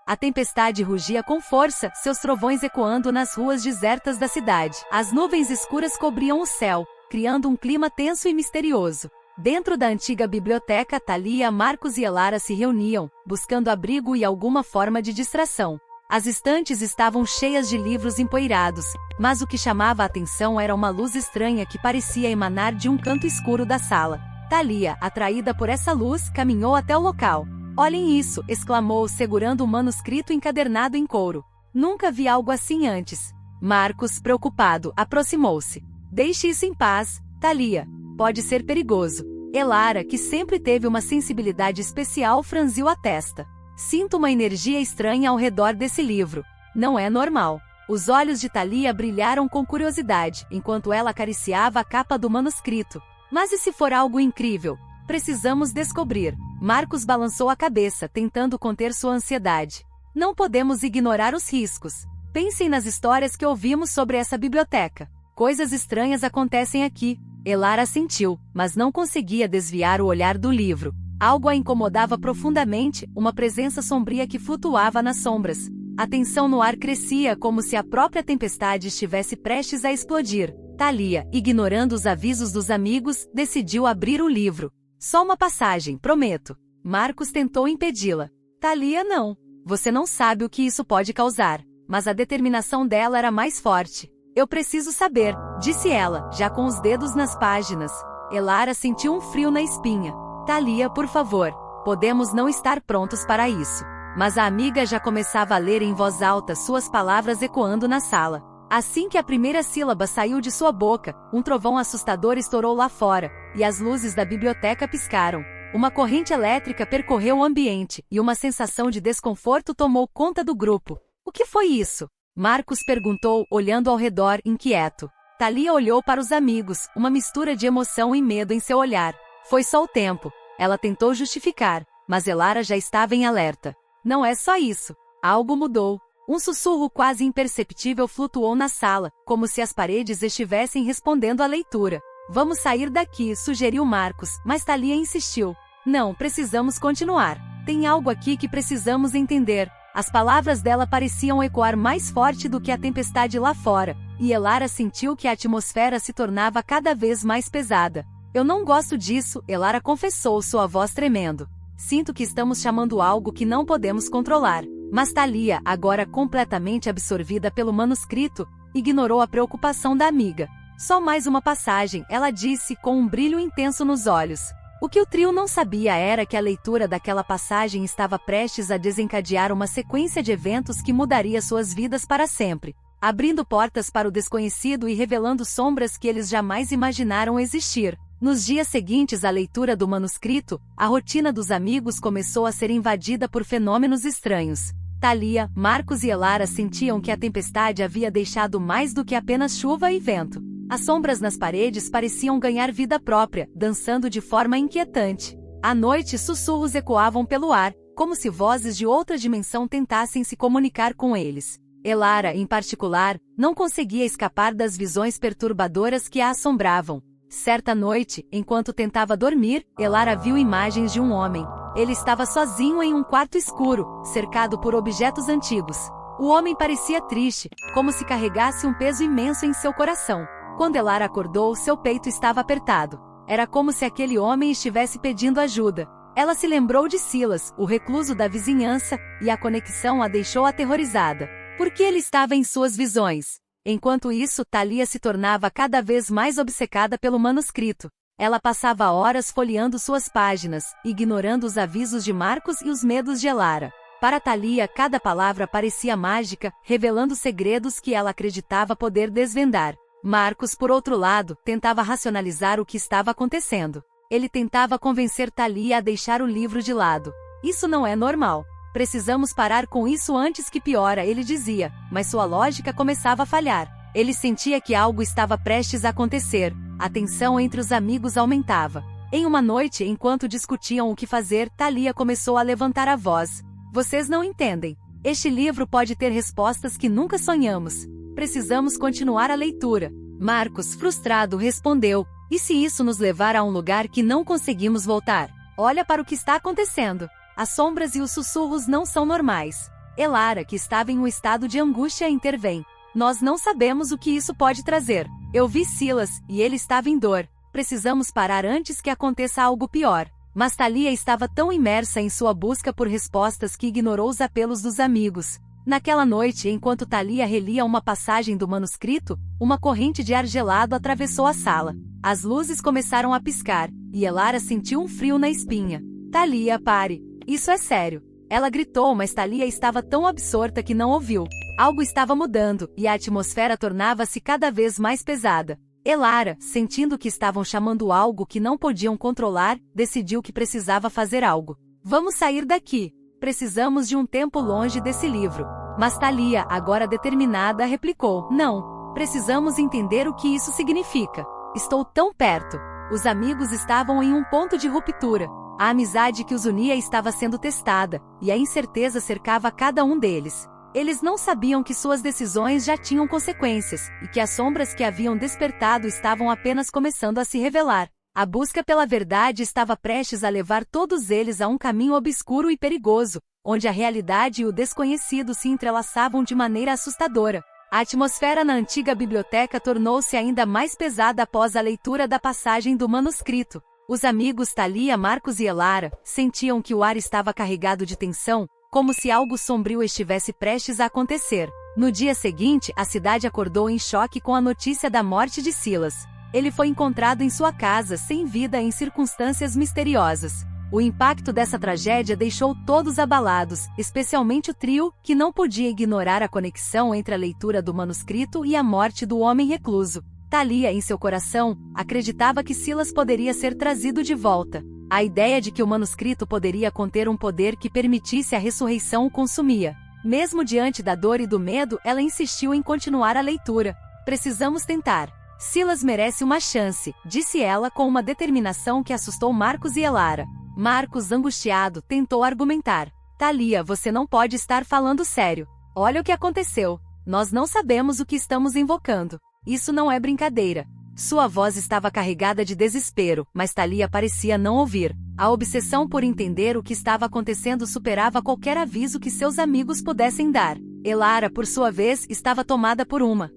A tempestade rugia com força, seus trovões ecoando nas ruas desertas da cidade. As nuvens escuras cobriam o céu, criando um clima tenso e misterioso. Dentro da antiga biblioteca, Thalia, Marcos e Elara se reuniam, buscando abrigo e alguma forma de distração. As estantes estavam cheias de livros empoeirados, mas o que chamava a atenção era uma luz estranha que parecia emanar de um canto escuro da sala. Thalia, atraída por essa luz, caminhou até o local. "Olhem isso!" exclamou, segurando um manuscrito encadernado em couro. "Nunca vi algo assim antes." Marcos, preocupado, aproximou-se. "Deixe isso em paz, Thalia. Pode ser perigoso." Elara, que sempre teve uma sensibilidade especial, franziu a testa. "Sinto uma energia estranha ao redor desse livro. Não é normal." Os olhos de Thalia brilharam com curiosidade, enquanto ela acariciava a capa do manuscrito. "Mas e se for algo incrível? Precisamos descobrir." Marcos balançou a cabeça, tentando conter sua ansiedade. "Não podemos ignorar os riscos. Pensem nas histórias que ouvimos sobre essa biblioteca. Coisas estranhas acontecem aqui." Elara assentiu, mas não conseguia desviar o olhar do livro. Algo a incomodava profundamente, uma presença sombria que flutuava nas sombras. A tensão no ar crescia como se a própria tempestade estivesse prestes a explodir. Thalia, ignorando os avisos dos amigos, decidiu abrir o livro. "Só uma passagem, prometo." Marcos tentou impedi-la. "Thalia, não. Você não sabe o que isso pode causar." Mas a determinação dela era mais forte. "Eu preciso saber", disse ela, já com os dedos nas páginas. Elara sentiu um frio na espinha. "Thalia, por favor. Podemos não estar prontos para isso." Mas a amiga já começava a ler em voz alta, suas palavras ecoando na sala. Assim que a primeira sílaba saiu de sua boca, um trovão assustador estourou lá fora, e as luzes da biblioteca piscaram. Uma corrente elétrica percorreu o ambiente, e uma sensação de desconforto tomou conta do grupo. "O que foi isso?" Marcos perguntou, olhando ao redor, inquieto. Thalia olhou para os amigos, uma mistura de emoção e medo em seu olhar. "Foi só o tempo." Ela tentou justificar, mas Elara já estava em alerta. "Não é só isso. Algo mudou." Um sussurro quase imperceptível flutuou na sala, como se as paredes estivessem respondendo à leitura. "Vamos sair daqui", sugeriu Marcos, mas Thalia insistiu. "Não, precisamos continuar. Tem algo aqui que precisamos entender." As palavras dela pareciam ecoar mais forte do que a tempestade lá fora, e Elara sentiu que a atmosfera se tornava cada vez mais pesada. "Eu não gosto disso", Elara confessou, sua voz tremendo. "Sinto que estamos chamando algo que não podemos controlar." Mas Thalia, agora completamente absorvida pelo manuscrito, ignorou a preocupação da amiga. "Só mais uma passagem", ela disse com um brilho intenso nos olhos. O que o trio não sabia era que a leitura daquela passagem estava prestes a desencadear uma sequência de eventos que mudaria suas vidas para sempre, abrindo portas para o desconhecido e revelando sombras que eles jamais imaginaram existir. Nos dias seguintes à leitura do manuscrito, a rotina dos amigos começou a ser invadida por fenômenos estranhos. Thalia, Marcos e Elara sentiam que a tempestade havia deixado mais do que apenas chuva e vento. As sombras nas paredes pareciam ganhar vida própria, dançando de forma inquietante. À noite, sussurros ecoavam pelo ar, como se vozes de outra dimensão tentassem se comunicar com eles. Elara, em particular, não conseguia escapar das visões perturbadoras que a assombravam. Certa noite, enquanto tentava dormir, Elara viu imagens de um homem. Ele estava sozinho em um quarto escuro, cercado por objetos antigos. O homem parecia triste, como se carregasse um peso imenso em seu coração. Quando Elara acordou, seu peito estava apertado. Era como se aquele homem estivesse pedindo ajuda. Ela se lembrou de Silas, o recluso da vizinhança, e a conexão a deixou aterrorizada. Por que ele estava em suas visões? Enquanto isso, Thalia se tornava cada vez mais obcecada pelo manuscrito. Ela passava horas folheando suas páginas, ignorando os avisos de Marcos e os medos de Elara. Para Thalia, cada palavra parecia mágica, revelando segredos que ela acreditava poder desvendar. Marcos, por outro lado, tentava racionalizar o que estava acontecendo. Ele tentava convencer Thalia a deixar o livro de lado. "Isso não é normal. Precisamos parar com isso antes que piora", ele dizia, mas sua lógica começava a falhar. Ele sentia que algo estava prestes a acontecer. A tensão entre os amigos aumentava. Em uma noite, enquanto discutiam o que fazer, Thalia começou a levantar a voz. "Vocês não entendem. Este livro pode ter respostas que nunca sonhamos. Precisamos continuar a leitura." Marcos, frustrado, respondeu: "E se isso nos levar a um lugar que não conseguimos voltar? Olha para o que está acontecendo. As sombras e os sussurros não são normais." Elara, que estava em um estado de angústia, intervém. Nós não sabemos o que isso pode trazer. Eu vi Silas, e ele estava em dor. Precisamos parar antes que aconteça algo pior. Mas Thalia estava tão imersa em sua busca por respostas que ignorou os apelos dos amigos. Naquela noite, enquanto Thalia relia uma passagem do manuscrito, uma corrente de ar gelado atravessou a sala. As luzes começaram a piscar, e Elara sentiu um frio na espinha. Thalia, pare! Isso é sério! Ela gritou, mas Thalia estava tão absorta que não ouviu. Algo estava mudando, e a atmosfera tornava-se cada vez mais pesada. Elara, sentindo que estavam chamando algo que não podiam controlar, decidiu que precisava fazer algo. Vamos sair daqui. Precisamos de um tempo longe desse livro. Mas Thalia, agora determinada, replicou: não. Precisamos entender o que isso significa. Estou tão perto. Os amigos estavam em um ponto de ruptura. A amizade que os unia estava sendo testada, e a incerteza cercava cada um deles. Eles não sabiam que suas decisões já tinham consequências, e que as sombras que haviam despertado estavam apenas começando a se revelar. A busca pela verdade estava prestes a levar todos eles a um caminho obscuro e perigoso, onde a realidade e o desconhecido se entrelaçavam de maneira assustadora. A atmosfera na antiga biblioteca tornou-se ainda mais pesada após a leitura da passagem do manuscrito. Os amigos Thalia, Marcos e Elara sentiam que o ar estava carregado de tensão, como se algo sombrio estivesse prestes a acontecer. No dia seguinte, a cidade acordou em choque com a notícia da morte de Silas. Ele foi encontrado em sua casa sem vida em circunstâncias misteriosas. O impacto dessa tragédia deixou todos abalados, especialmente o trio, que não podia ignorar a conexão entre a leitura do manuscrito e a morte do homem recluso. Thalia, em seu coração, acreditava que Silas poderia ser trazido de volta. A ideia de que o manuscrito poderia conter um poder que permitisse a ressurreição o consumia. Mesmo diante da dor e do medo, ela insistiu em continuar a leitura. Precisamos tentar. Silas merece uma chance, disse ela com uma determinação que assustou Marcos e Elara. Marcos, angustiado, tentou argumentar. Thalia, você não pode estar falando sério. Olha o que aconteceu. Nós não sabemos o que estamos invocando. Isso não é brincadeira. Sua voz estava carregada de desespero, mas Thalia parecia não ouvir. A obsessão por entender o que estava acontecendo superava qualquer aviso que seus amigos pudessem dar. Elara, por sua vez, estava tomada por uma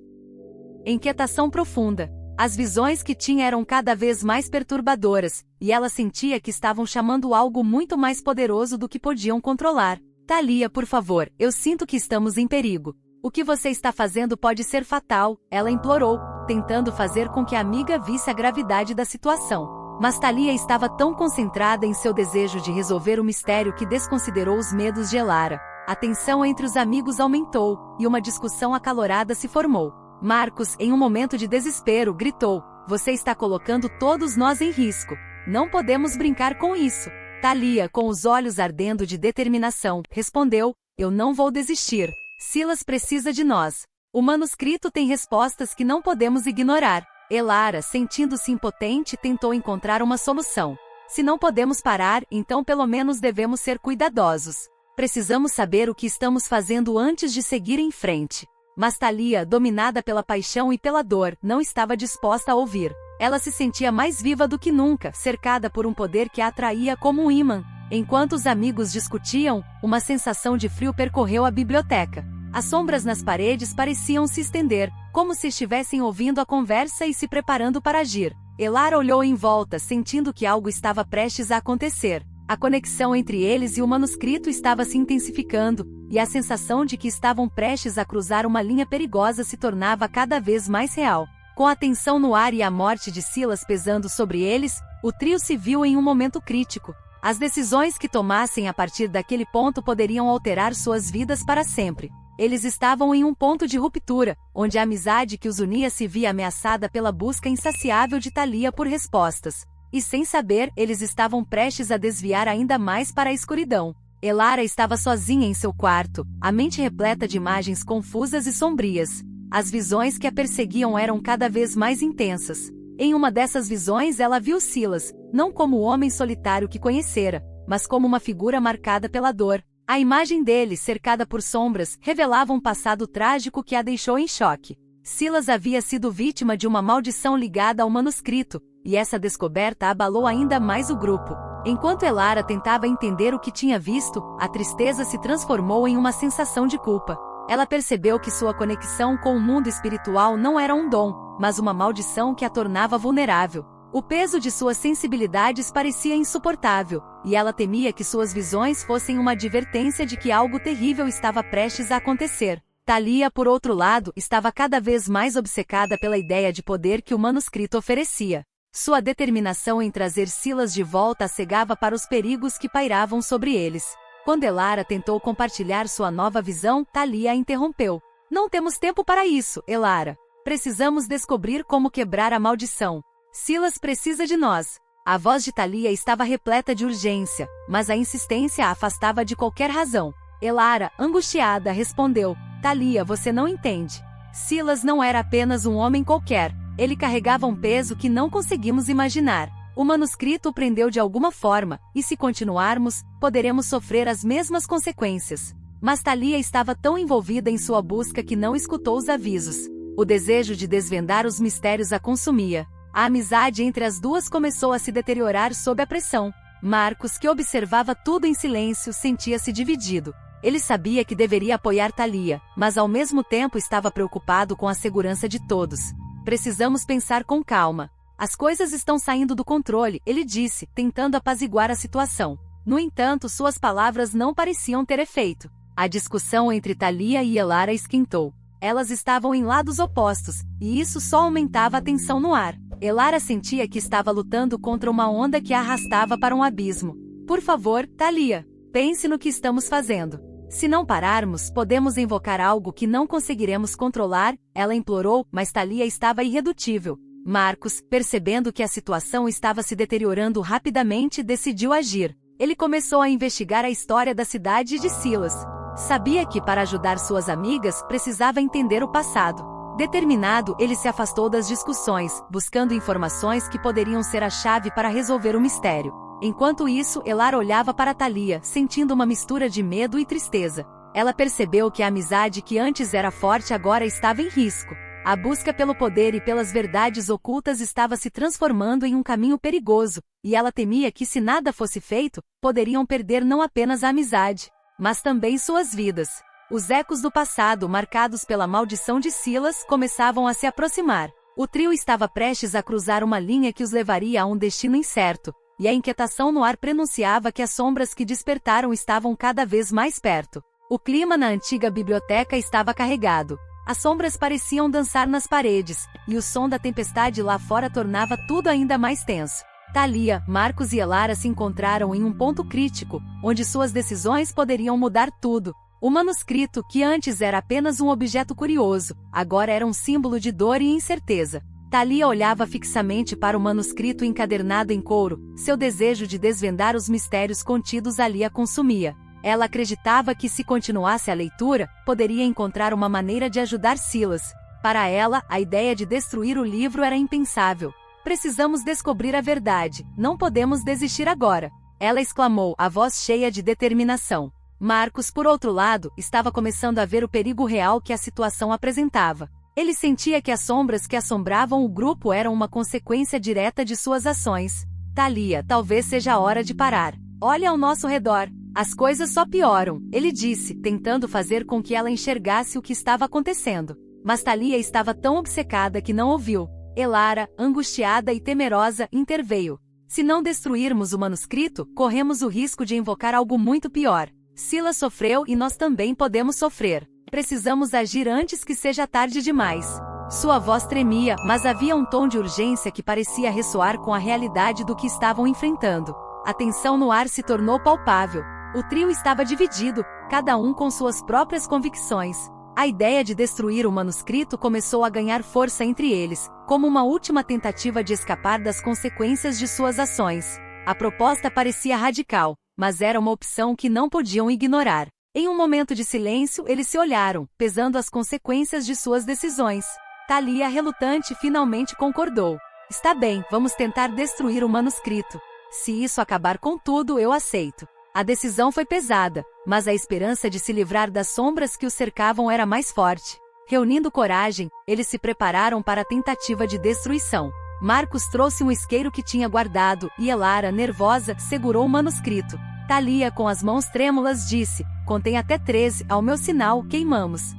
inquietação profunda. As visões que tinha eram cada vez mais perturbadoras, e ela sentia que estavam chamando algo muito mais poderoso do que podiam controlar. Thalia, por favor, eu sinto que estamos em perigo. O que você está fazendo pode ser fatal, ela implorou, tentando fazer com que a amiga visse a gravidade da situação. Mas Thalia estava tão concentrada em seu desejo de resolver o mistério que desconsiderou os medos de Elara. A tensão entre os amigos aumentou, e uma discussão acalorada se formou. Marcos, em um momento de desespero, gritou: você está colocando todos nós em risco. Não podemos brincar com isso. Thalia, com os olhos ardendo de determinação, respondeu: eu não vou desistir. Silas precisa de nós. O manuscrito tem respostas que não podemos ignorar. Elara, sentindo-se impotente, tentou encontrar uma solução. Se não podemos parar, então pelo menos devemos ser cuidadosos. Precisamos saber o que estamos fazendo antes de seguir em frente. Mas Thalia, dominada pela paixão e pela dor, não estava disposta a ouvir. Ela se sentia mais viva do que nunca, cercada por um poder que a atraía como um ímã. Enquanto os amigos discutiam, uma sensação de frio percorreu a biblioteca. As sombras nas paredes pareciam se estender, como se estivessem ouvindo a conversa e se preparando para agir. Elara olhou em volta, sentindo que algo estava prestes a acontecer. A conexão entre eles e o manuscrito estava se intensificando, e a sensação de que estavam prestes a cruzar uma linha perigosa se tornava cada vez mais real. Com a tensão no ar e a morte de Silas pesando sobre eles, o trio se viu em um momento crítico. As decisões que tomassem a partir daquele ponto poderiam alterar suas vidas para sempre. Eles estavam em um ponto de ruptura, onde a amizade que os unia se via ameaçada pela busca insaciável de Thalia por respostas. E sem saber, eles estavam prestes a desviar ainda mais para a escuridão. Elara estava sozinha em seu quarto, a mente repleta de imagens confusas e sombrias. As visões que a perseguiam eram cada vez mais intensas. Em uma dessas visões ela viu Silas, não como o homem solitário que conhecera, mas como uma figura marcada pela dor. A imagem dele, cercada por sombras, revelava um passado trágico que a deixou em choque. Silas havia sido vítima de uma maldição ligada ao manuscrito, e essa descoberta abalou ainda mais o grupo. Enquanto Elara tentava entender o que tinha visto, a tristeza se transformou em uma sensação de culpa. Ela percebeu que sua conexão com o mundo espiritual não era um dom, mas uma maldição que a tornava vulnerável. O peso de suas sensibilidades parecia insuportável, e ela temia que suas visões fossem uma advertência de que algo terrível estava prestes a acontecer. Thalia, por outro lado, estava cada vez mais obcecada pela ideia de poder que o manuscrito oferecia. Sua determinação em trazer Silas de volta a cegava para os perigos que pairavam sobre eles. Quando Elara tentou compartilhar sua nova visão, Thalia a interrompeu. Não temos tempo para isso, Elara. Precisamos descobrir como quebrar a maldição. Silas precisa de nós. A voz de Thalia estava repleta de urgência, mas a insistência a afastava de qualquer razão. Elara, angustiada, respondeu: Thalia, você não entende. Silas não era apenas um homem qualquer. Ele carregava um peso que não conseguimos imaginar. O manuscrito o prendeu de alguma forma, e se continuarmos, poderemos sofrer as mesmas consequências. Mas Thalia estava tão envolvida em sua busca que não escutou os avisos. O desejo de desvendar os mistérios a consumia. A amizade entre as duas começou a se deteriorar sob a pressão. Marcos, que observava tudo em silêncio, sentia-se dividido. Ele sabia que deveria apoiar Thalia, mas ao mesmo tempo estava preocupado com a segurança de todos. Precisamos pensar com calma. As coisas estão saindo do controle, ele disse, tentando apaziguar a situação. No entanto, suas palavras não pareciam ter efeito. A discussão entre Thalia e Elara esquentou. Elas estavam em lados opostos, e isso só aumentava a tensão no ar. Elara sentia que estava lutando contra uma onda que a arrastava para um abismo. Por favor, Thalia, pense no que estamos fazendo. Se não pararmos, podemos invocar algo que não conseguiremos controlar, ela implorou, mas Thalia estava irredutível. Marcos, percebendo que a situação estava se deteriorando rapidamente, decidiu agir. Ele começou a investigar a história da cidade de Silas. Sabia que para ajudar suas amigas, precisava entender o passado. Determinado, ele se afastou das discussões, buscando informações que poderiam ser a chave para resolver o mistério. Enquanto isso, Elara olhava para Thalia, sentindo uma mistura de medo e tristeza. Ela percebeu que a amizade que antes era forte agora estava em risco. A busca pelo poder e pelas verdades ocultas estava se transformando em um caminho perigoso, e ela temia que se nada fosse feito, poderiam perder não apenas a amizade, mas também suas vidas. Os ecos do passado, marcados pela maldição de Silas, começavam a se aproximar. O trio estava prestes a cruzar uma linha que os levaria a um destino incerto, e a inquietação no ar prenunciava que as sombras que despertaram estavam cada vez mais perto. O clima na antiga biblioteca estava carregado. As sombras pareciam dançar nas paredes, e o som da tempestade lá fora tornava tudo ainda mais tenso. Thalia, Marcos e Elara se encontraram em um ponto crítico, onde suas decisões poderiam mudar tudo. O manuscrito, que antes era apenas um objeto curioso, agora era um símbolo de dor e incerteza. Thalia olhava fixamente para o manuscrito encadernado em couro, seu desejo de desvendar os mistérios contidos ali a consumia. Ela acreditava que se continuasse a leitura, poderia encontrar uma maneira de ajudar Silas. Para ela, a ideia de destruir o livro era impensável. Precisamos descobrir a verdade, não podemos desistir agora. Ela exclamou, a voz cheia de determinação. Marcos, por outro lado, estava começando a ver o perigo real que a situação apresentava. Ele sentia que as sombras que assombravam o grupo eram uma consequência direta de suas ações. Thalia, talvez seja a hora de parar. Olhe ao nosso redor. As coisas só pioram, ele disse, tentando fazer com que ela enxergasse o que estava acontecendo. Mas Thalia estava tão obcecada que não ouviu. Elara, angustiada e temerosa, interveio. Se não destruirmos o manuscrito, corremos o risco de invocar algo muito pior. Silas sofreu e nós também podemos sofrer. Precisamos agir antes que seja tarde demais. Sua voz tremia, mas havia um tom de urgência que parecia ressoar com a realidade do que estavam enfrentando. A tensão no ar se tornou palpável. O trio estava dividido, cada um com suas próprias convicções. A ideia de destruir o manuscrito começou a ganhar força entre eles, como uma última tentativa de escapar das consequências de suas ações. A proposta parecia radical, mas era uma opção que não podiam ignorar. Em um momento de silêncio, eles se olharam, pesando as consequências de suas decisões. Thalia, relutante, finalmente concordou. Está bem, vamos tentar destruir o manuscrito. Se isso acabar com tudo, eu aceito. A decisão foi pesada, mas a esperança de se livrar das sombras que os cercavam era mais forte. Reunindo coragem, eles se prepararam para a tentativa de destruição. Marcos trouxe um isqueiro que tinha guardado, e Elara, nervosa, segurou o manuscrito. Thalia, com as mãos trêmulas, disse: "Contém até 13, ao meu sinal, queimamos."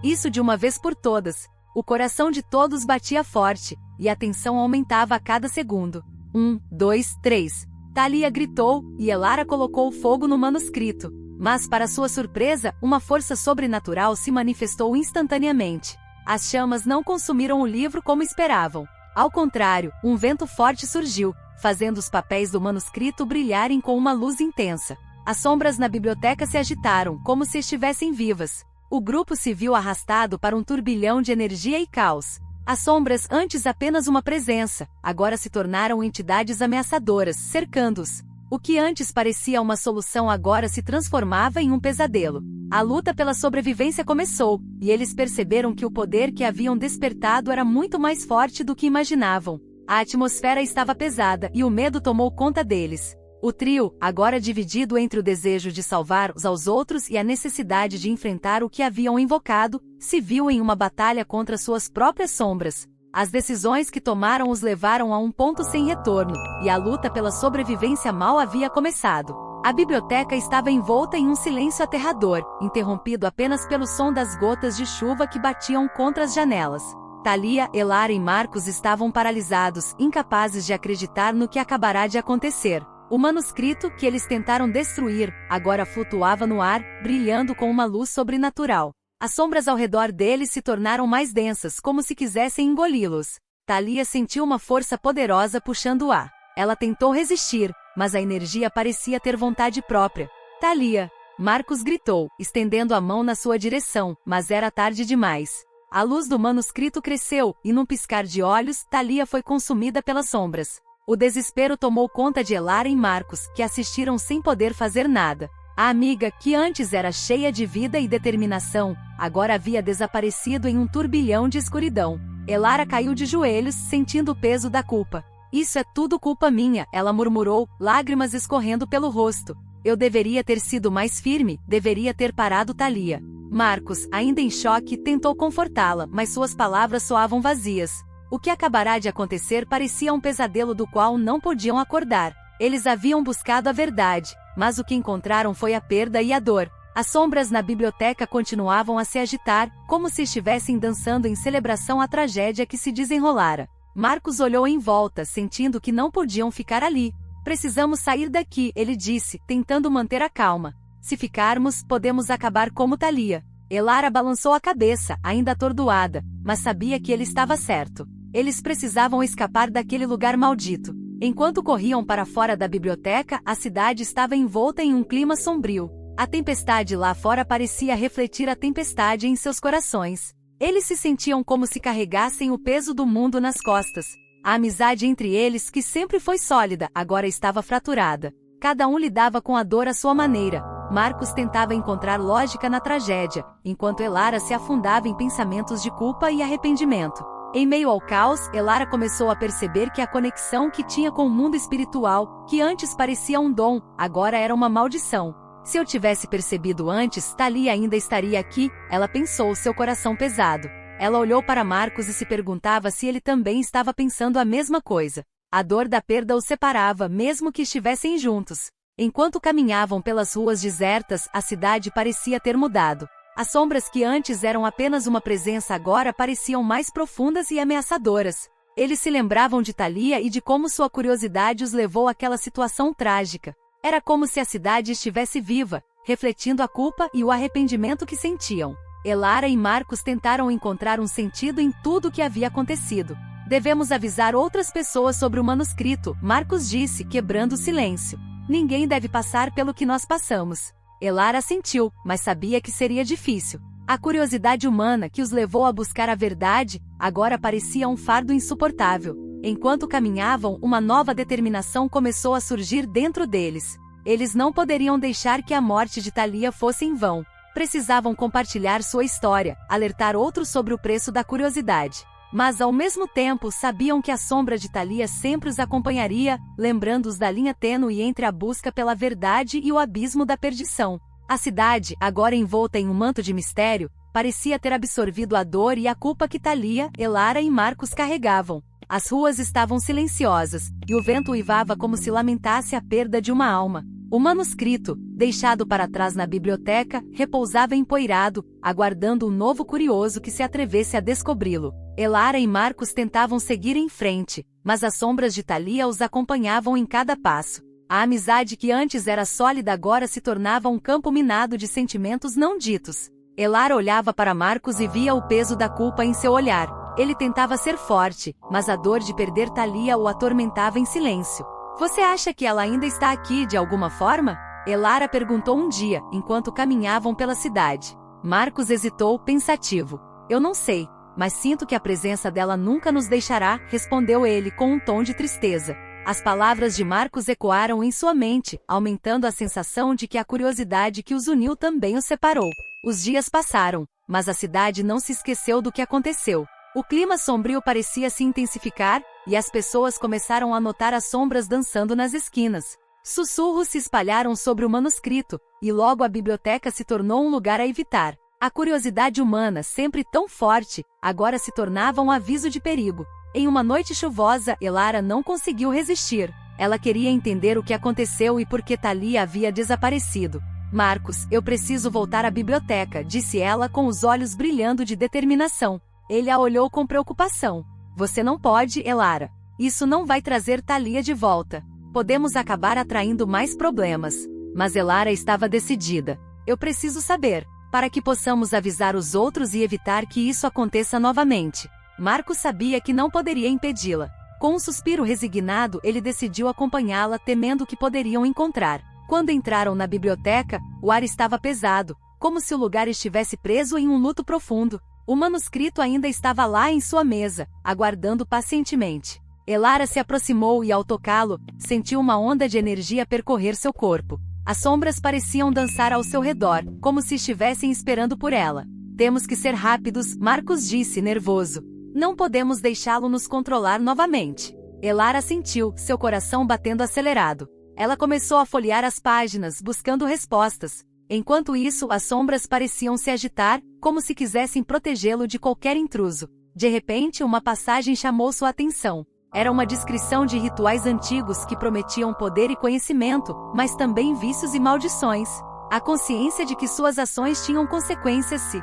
Isso de uma vez por todas. O coração de todos batia forte, e a tensão aumentava a cada segundo. 1, 2, 3. Thalia gritou, e Elara colocou fogo no manuscrito. Mas, para sua surpresa, uma força sobrenatural se manifestou instantaneamente. As chamas não consumiram o livro como esperavam. Ao contrário, um vento forte surgiu, fazendo os papéis do manuscrito brilharem com uma luz intensa. As sombras na biblioteca se agitaram, como se estivessem vivas. O grupo se viu arrastado para um turbilhão de energia e caos. As sombras, antes apenas uma presença, agora se tornaram entidades ameaçadoras, cercando-os. O que antes parecia uma solução agora se transformava em um pesadelo. A luta pela sobrevivência começou, e eles perceberam que o poder que haviam despertado era muito mais forte do que imaginavam. A atmosfera estava pesada e o medo tomou conta deles. O trio, agora dividido entre o desejo de salvar uns aos outros e a necessidade de enfrentar o que haviam invocado, se viu em uma batalha contra suas próprias sombras. As decisões que tomaram os levaram a um ponto sem retorno, e a luta pela sobrevivência mal havia começado. A biblioteca estava envolta em um silêncio aterrador, interrompido apenas pelo som das gotas de chuva que batiam contra as janelas. Thalia, Elara e Marcos estavam paralisados, incapazes de acreditar no que acabará de acontecer. O manuscrito, que eles tentaram destruir, agora flutuava no ar, brilhando com uma luz sobrenatural. As sombras ao redor deles se tornaram mais densas, como se quisessem engoli-los. Thalia sentiu uma força poderosa puxando-o. Ela tentou resistir, mas a energia parecia ter vontade própria. "Thalia!" Marcos gritou, estendendo a mão na sua direção, mas era tarde demais. A luz do manuscrito cresceu, e num piscar de olhos, Thalia foi consumida pelas sombras. O desespero tomou conta de Elara e Marcos, que assistiram sem poder fazer nada. A amiga, que antes era cheia de vida e determinação, agora havia desaparecido em um turbilhão de escuridão. Elara caiu de joelhos, sentindo o peso da culpa. "Isso é tudo culpa minha", ela murmurou, lágrimas escorrendo pelo rosto. "Eu deveria ter sido mais firme, deveria ter parado Thalia." Marcos, ainda em choque, tentou confortá-la, mas suas palavras soavam vazias. O que acabará de acontecer parecia um pesadelo do qual não podiam acordar. Eles haviam buscado a verdade, mas o que encontraram foi a perda e a dor. As sombras na biblioteca continuavam a se agitar, como se estivessem dançando em celebração à tragédia que se desenrolara. Marcos olhou em volta, sentindo que não podiam ficar ali. "Precisamos sair daqui", ele disse, tentando manter a calma. "Se ficarmos, podemos acabar como Thalia." Elara balançou a cabeça, ainda atordoada, mas sabia que ele estava certo. Eles precisavam escapar daquele lugar maldito. Enquanto corriam para fora da biblioteca, a cidade estava envolta em um clima sombrio. A tempestade lá fora parecia refletir a tempestade em seus corações. Eles se sentiam como se carregassem o peso do mundo nas costas. A amizade entre eles, que sempre foi sólida, agora estava fraturada. Cada um lidava com a dor à sua maneira. Marcos tentava encontrar lógica na tragédia, enquanto Elara se afundava em pensamentos de culpa e arrependimento. Em meio ao caos, Elara começou a perceber que a conexão que tinha com o mundo espiritual, que antes parecia um dom, agora era uma maldição. "Se eu tivesse percebido antes, Thalia ainda estaria aqui", ela pensou, seu coração pesado. Ela olhou para Marcos e se perguntava se ele também estava pensando a mesma coisa. A dor da perda os separava, mesmo que estivessem juntos. Enquanto caminhavam pelas ruas desertas, a cidade parecia ter mudado. As sombras que antes eram apenas uma presença agora pareciam mais profundas e ameaçadoras. Eles se lembravam de Thalia e de como sua curiosidade os levou àquela situação trágica. Era como se a cidade estivesse viva, refletindo a culpa e o arrependimento que sentiam. Elara e Marcos tentaram encontrar um sentido em tudo o que havia acontecido. "Devemos avisar outras pessoas sobre o manuscrito", Marcos disse, quebrando o silêncio. "Ninguém deve passar pelo que nós passamos." Elara assentiu, mas sabia que seria difícil. A curiosidade humana que os levou a buscar a verdade, agora parecia um fardo insuportável. Enquanto caminhavam, uma nova determinação começou a surgir dentro deles. Eles não poderiam deixar que a morte de Thalia fosse em vão. Precisavam compartilhar sua história, alertar outros sobre o preço da curiosidade. Mas ao mesmo tempo sabiam que a sombra de Thalia sempre os acompanharia, lembrando-os da linha tênue entre a busca pela verdade e o abismo da perdição. A cidade, agora envolta em um manto de mistério, parecia ter absorvido a dor e a culpa que Thalia, Elara e Marcos carregavam. As ruas estavam silenciosas, e o vento uivava como se lamentasse a perda de uma alma. O manuscrito, deixado para trás na biblioteca, repousava empoeirado, aguardando um novo curioso que se atrevesse a descobri-lo. Elara e Marcos tentavam seguir em frente, mas as sombras de Thalia os acompanhavam em cada passo. A amizade que antes era sólida agora se tornava um campo minado de sentimentos não ditos. Elara olhava para Marcos e via o peso da culpa em seu olhar. Ele tentava ser forte, mas a dor de perder Thalia o atormentava em silêncio. Você acha que ela ainda está aqui de alguma forma? Elara perguntou um dia, enquanto caminhavam pela cidade. Marcos hesitou, pensativo. Eu não sei, mas sinto que a presença dela nunca nos deixará, respondeu ele com um tom de tristeza. As palavras de Marcos ecoaram em sua mente, aumentando a sensação de que a curiosidade que os uniu também os separou. Os dias passaram, mas a cidade não se esqueceu do que aconteceu. O clima sombrio parecia se intensificar, e as pessoas começaram a notar as sombras dançando nas esquinas. Sussurros se espalharam sobre o manuscrito, e logo a biblioteca se tornou um lugar a evitar. A curiosidade humana, sempre tão forte, agora se tornava um aviso de perigo. Em uma noite chuvosa, Elara não conseguiu resistir. Ela queria entender o que aconteceu e por que Thalia havia desaparecido. Marcos, eu preciso voltar à biblioteca, disse ela com os olhos brilhando de determinação. Ele a olhou com preocupação. Você não pode, Elara. Isso não vai trazer Thalia de volta. Podemos acabar atraindo mais problemas. Mas Elara estava decidida. Eu preciso saber, para que possamos avisar os outros e evitar que isso aconteça novamente. Marcos sabia que não poderia impedi-la. Com um suspiro resignado, ele decidiu acompanhá-la, temendo o que poderiam encontrar. Quando entraram na biblioteca, o ar estava pesado, como se o lugar estivesse preso em um luto profundo. O manuscrito ainda estava lá em sua mesa, aguardando pacientemente. Elara se aproximou e, ao tocá-lo, sentiu uma onda de energia percorrer seu corpo. As sombras pareciam dançar ao seu redor, como se estivessem esperando por ela. Temos que ser rápidos, Marcos disse, nervoso. Não podemos deixá-lo nos controlar novamente. Elara sentiu, seu coração batendo acelerado. Ela começou a folhear as páginas, buscando respostas. Enquanto isso, as sombras pareciam se agitar, como se quisessem protegê-lo de qualquer intruso. De repente, uma passagem chamou sua atenção. Era uma descrição de rituais antigos que prometiam poder e conhecimento, mas também vícios e maldições. A consciência de que suas ações tinham consequências se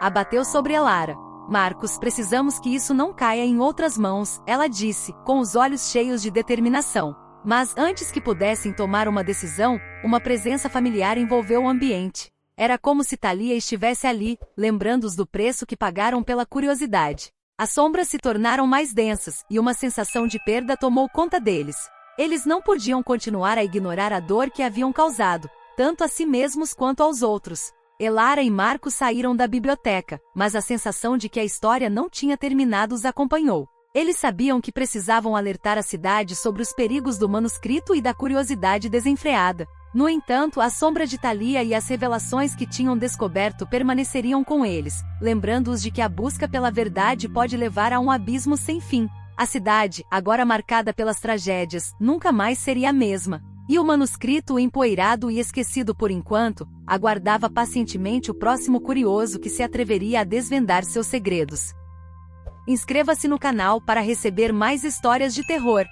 abateu sobre Elara. Marcos, precisamos que isso não caia em outras mãos, ela disse, com os olhos cheios de determinação. Mas antes que pudessem tomar uma decisão, uma presença familiar envolveu o ambiente. Era como se Thalia estivesse ali, lembrando-os do preço que pagaram pela curiosidade. As sombras se tornaram mais densas, e uma sensação de perda tomou conta deles. Eles não podiam continuar a ignorar a dor que haviam causado, tanto a si mesmos quanto aos outros. Elara e Marcos saíram da biblioteca, mas a sensação de que a história não tinha terminado os acompanhou. Eles sabiam que precisavam alertar a cidade sobre os perigos do manuscrito e da curiosidade desenfreada. No entanto, a sombra de Thalia e as revelações que tinham descoberto permaneceriam com eles, lembrando-os de que a busca pela verdade pode levar a um abismo sem fim. A cidade, agora marcada pelas tragédias, nunca mais seria a mesma. E o manuscrito, empoeirado e esquecido por enquanto, aguardava pacientemente o próximo curioso que se atreveria a desvendar seus segredos. Inscreva-se no canal para receber mais histórias de terror.